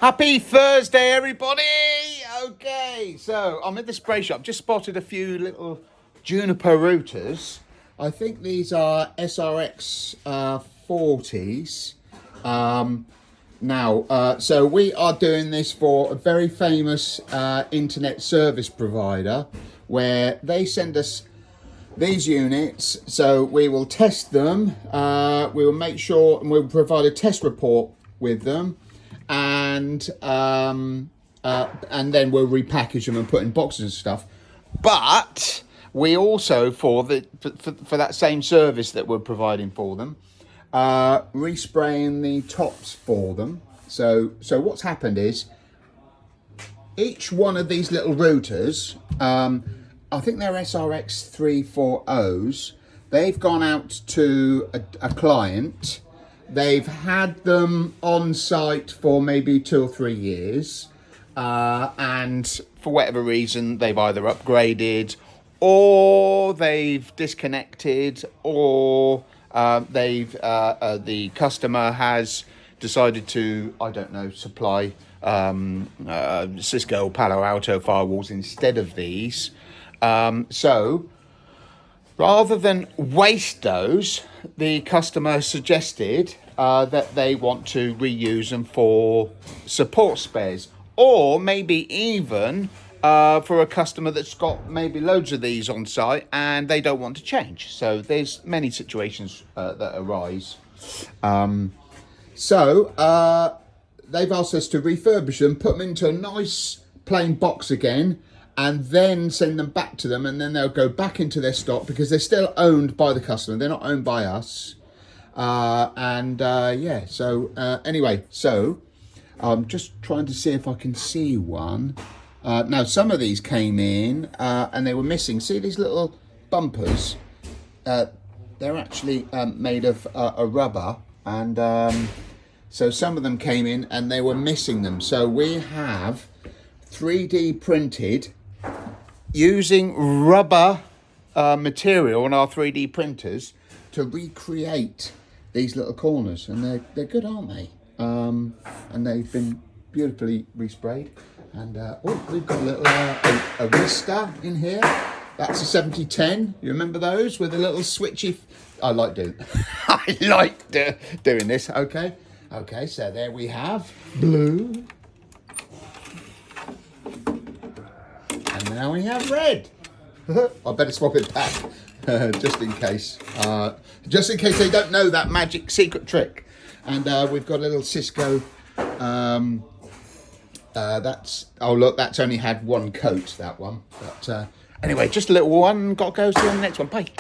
Happy Thursday, everybody! Okay, so I'm at the spray shop. Just spotted a few little Juniper routers. I think these are SRX 40s. So we are doing this for a very famous internet service provider where they send us these units. So we will test them. We will make sure and we'll provide a test report with them. And then we'll repackage them and put in boxes and stuff. But we also, for that same service that we're providing for them, respraying the tops for them. So what's happened is each one of these little routers, I think they're SRX 340s. They've gone out to a client. They've had them on site for maybe 2 or 3 years, and for whatever reason they've either upgraded or they've disconnected, or the customer has decided to, I don't know, supply Cisco Palo Alto firewalls instead of these. So rather than waste those, the customer suggested that they want to reuse them for support spares, or maybe even for a customer that's got maybe loads of these on site and they don't want to change. So there's many situations that arise. They've asked us to refurbish them, put them into a nice plain box again, and then send them back to them, and then they'll go back into their stock because they're still owned by the customer. They're not owned by us. Anyway, so I'm just trying to see if I can see one. Now, some of these came in and they were missing. See these little bumpers? They're actually made of a rubber, and so some of them came in and they were missing them. So we have 3D printed using rubber material on our 3D printers to recreate these little corners, and they're good, aren't they? And they've been beautifully resprayed. And we've got a little Arista in here. That's a 7010. You remember those with a little switchy? I like doing doing this. Okay, so there we have blue. And now we have red. I better swap it back, just in case. Just in case they don't know that magic secret trick. And we've got a little Cisco. That's only had one coat, that one. But anyway, just a little one. Got to go see you on the next one. Bye.